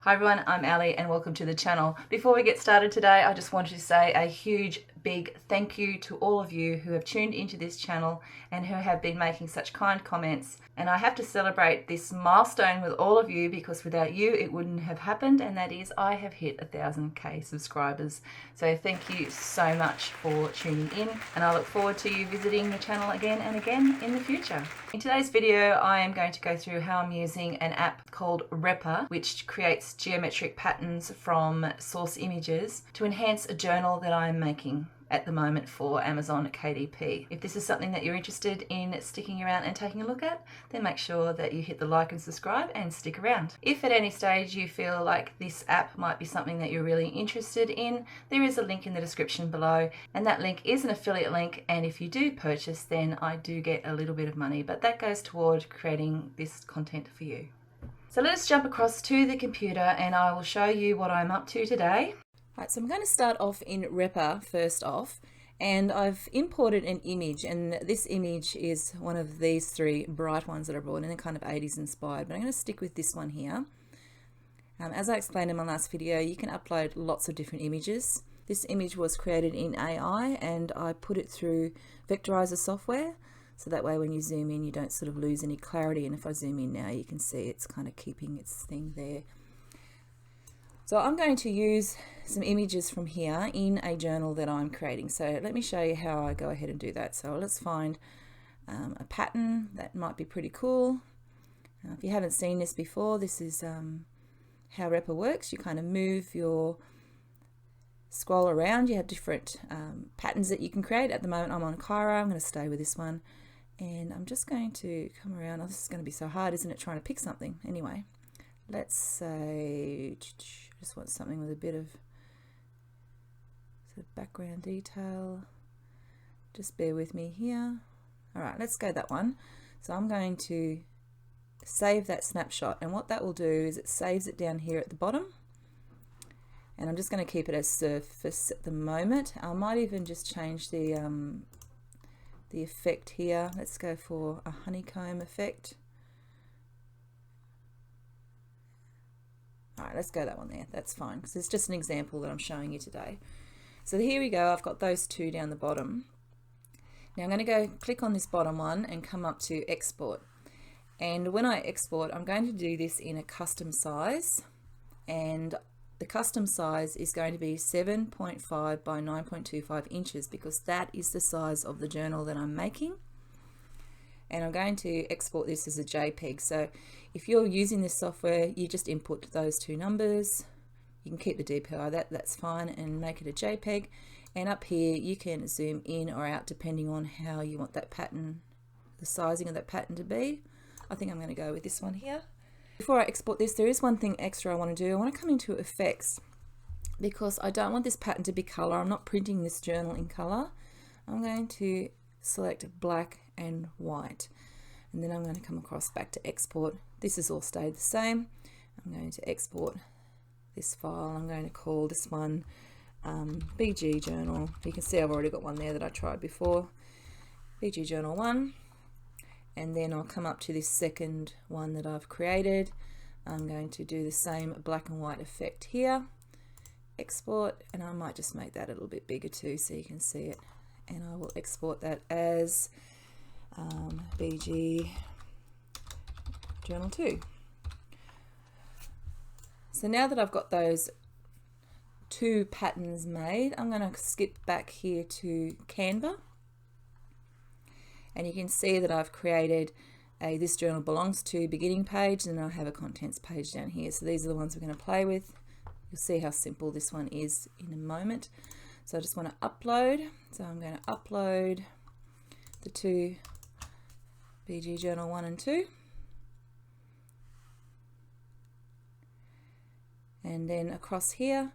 Hi everyone, I'm Ali and welcome to the channel. Before we get started today, I just wanted to say a huge big thank you to all of you who have tuned into this channel and who have been making such kind comments. And I have to celebrate this milestone with all of you because without you it wouldn't have happened, and that is I have hit 1000k subscribers. So thank you so much for tuning in, and I look forward to you visiting the channel again and again in the future. In today's video I am going to go through how I'm using an app called Repper, which creates geometric patterns from source images to enhance a journal that I'm making at the moment for Amazon KDP. If this is something that you're interested in sticking around and taking a look at, then make sure that you hit the like and subscribe and stick around. If at any stage you feel like this app might be something that you're really interested in, there is a link in the description below, and that link is an affiliate link, and if you do purchase then I do get a little bit of money, but that goes toward creating this content for you. So let's jump across to the computer and I will show you what I'm up to today. Right, so I'm going to start off in Repper first off, and I've imported an image, and this image is one of these three bright ones that I brought in. They're kind of 80s inspired, but I'm going to stick with this one here. As I explained in my last video, you can upload lots of different images. This image was created in AI and I put it through vectorizer software, so that way when you zoom in you don't sort of lose any clarity, and if I zoom in now you can see it's kind of keeping its thing there. So I'm going to use some images from here in a journal that I'm creating. So let me show you how I go ahead and do that. So let's find a pattern that might be pretty cool. If you haven't seen this before, this is how Repper works. You kind of move your scroll around. You have different patterns that you can create. At the moment I'm on Kyra. I'm going to stay with this one. And I'm just going to come around. Oh, this is going to be so hard, isn't it, trying to pick something? Anyway, let's say I just want something with a bit of sort of background detail. Just bear with me here. All right, let's go that one. So I'm going to save that snapshot, and what that will do is it saves it down here at the bottom. And I'm just going to keep it as surface at the moment. I might even just change the effect here. Let's go for a honeycomb effect. All right, let's go that one there. That's fine, because it's just an example that I'm showing you today. So here we go. I've got those two down the bottom. Now I'm going to go click on this bottom one and come up to export. And when I export, I'm going to do this in a custom size. And the custom size is going to be 7.5 by 9.25 inches because that is the size of the journal that I'm making. And I'm going to export this as a JPEG. So if you're using this software, you just input those two numbers. You can keep the DPI, that's fine, and make it a JPEG. And up here you can zoom in or out depending on how you want that pattern, the sizing of that pattern to be. I think I'm going to go with this one here. Before I export this, there is one thing extra I want to do. I want to come into effects because I don't want this pattern to be color. I'm not printing this journal in color. I'm going to select black and white, and then I'm going to come across back to export. This has all stayed the same. I'm going to export this file. I'm going to call this one BG journal. You can see I've already got one there that I tried before, BG journal 1, and then I'll come up to this second one that I've created. I'm going to do the same black and white effect here, export, and I might just make that a little bit bigger too so you can see it, and I will export that as BG journal 2. So now that I've got those two patterns made, I'm going to skip back here to Canva, and you can see that I've created a this journal belongs to beginning page, and I have a contents page down here. So these are the ones we're going to play with. You'll see how simple this one is in a moment. So I just want to upload. So I'm going to upload the two BG journal 1 and 2. And then across here,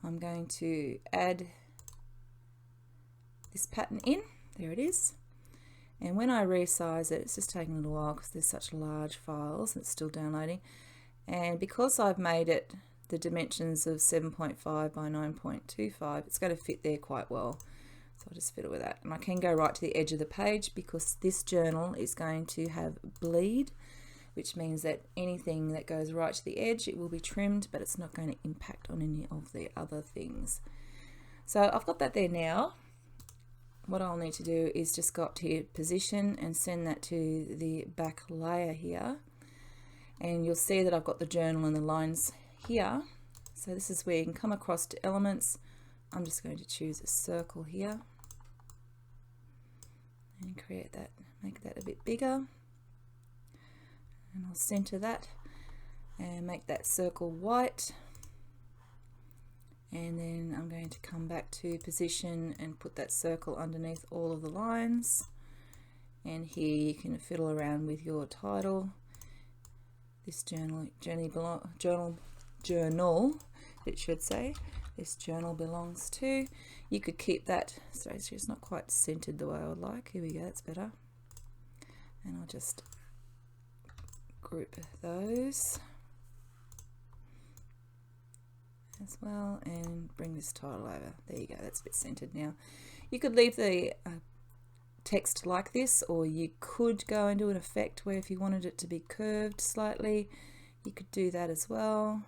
I'm going to add this pattern in. There it is. And when I resize it, it's just taking a little while because there's such large files and it's still downloading. And because I've made it the dimensions of 7.5 by 9.25, it's going to fit there quite well. So I'll just fiddle with that. And I can go right to the edge of the page because this journal is going to have bleed. which means that anything that goes right to the edge, it will be trimmed, but it's not going to impact on any of the other things. So I've got that there now. What I'll need to do is just go up to here, position, and send that to the back layer here. And you'll see that I've got the journal and the lines here. So this is where you can come across to elements. I'm just going to choose a circle here and create that, make that a bit bigger. And I'll center that and make that circle white. And then I'm going to come back to position and put that circle underneath all of the lines. And here you can fiddle around with your title. This journal, it should say, this journal belongs to. You could keep that, sorry, it's not quite centered the way I would like. Here we go, that's better. And I'll just group those as well and bring this title over. There you go, that's a bit centered now. You could leave the text like this, or you could go into an effect where if you wanted it to be curved slightly, you could do that as well.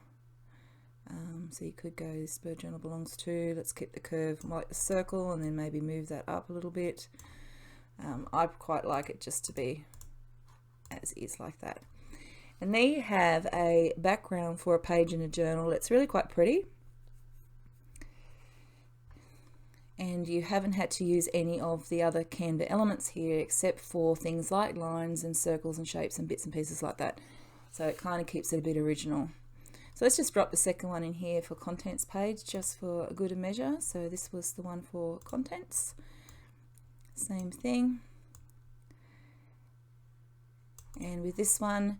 So you could go, this bird journal belongs to, let's keep the curve like the circle and then maybe move that up a little bit. I quite like it just to be as is like that. And there you have a background for a page in a journal. It's really quite pretty. And you haven't had to use any of the other Canva elements here except for things like lines and circles and shapes and bits and pieces like that. So it kind of keeps it a bit original. So let's just drop the second one in here for contents page just for a good measure. So this was the one for contents. Same thing. And with this one,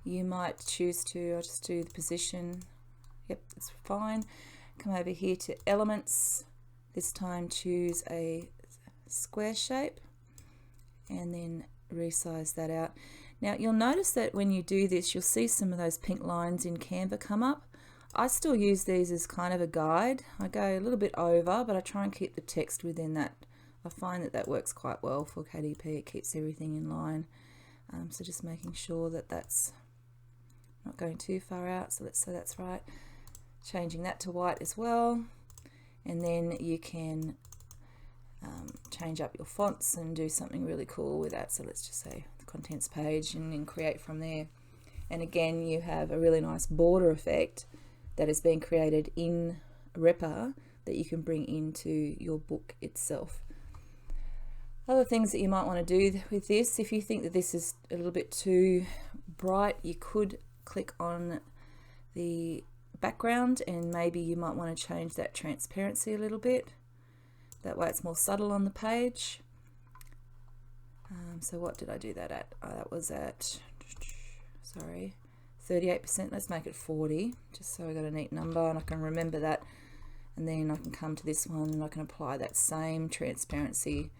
you might choose to, I'll just do the position. Yep, that's fine. Come over here to elements. This time choose a square shape and then resize that out. Now you'll notice that when you do this, you'll see some of those pink lines in Canva come up. I still use these as kind of a guide. I go a little bit over, but I try and keep the text within that. I find that that works quite well for KDP. It keeps everything in line. So just making sure that that's not going too far out. So let's say that's right. Changing that to white as well. And then you can change up your fonts and do something really cool with that. So let's just say the contents page and then create from there. And again, you have a really nice border effect that has been created in Repa that you can bring into your book itself. Other things that you might want to do with this, if you think that this is a little bit too bright, you could click on the background and maybe you might want to change that transparency a little bit. That way it's more subtle on the page. So what did I do that at? That was at, sorry, 38%. Let's make it 40, just so I got a neat number and I can remember that. And then I can come to this one and I can apply that same transparency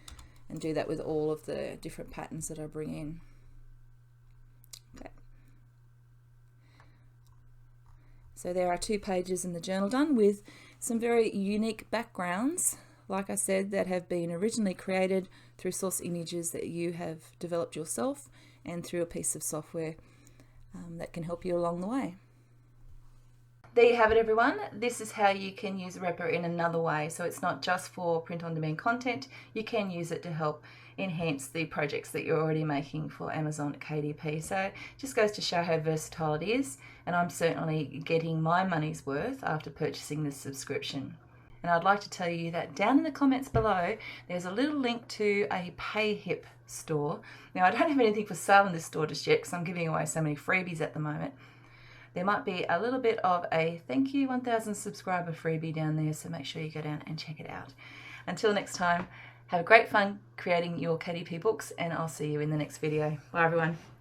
and do that with all of the different patterns that I bring in. Okay. So there are 2 pages in the journal done with some very unique backgrounds, like I said, that have been originally created through source images that you have developed yourself and through a piece of software that can help you along the way. There you have it, everyone. This is how you can use Repa in another way. So it's not just for print-on-demand content. You can use it to help enhance the projects that you're already making for Amazon KDP. So it just goes to show how versatile it is. And I'm certainly getting my money's worth after purchasing this subscription. And I'd like to tell you that down in the comments below, there's a little link to a PayHip store. Now, I don't have anything for sale in this store just yet because I'm giving away so many freebies at the moment. There might be a little bit of a thank you 1000 subscriber freebie down there, so make sure you go down and check it out. Until next time, have great fun creating your KDP books, and I'll see you in the next video. Bye everyone.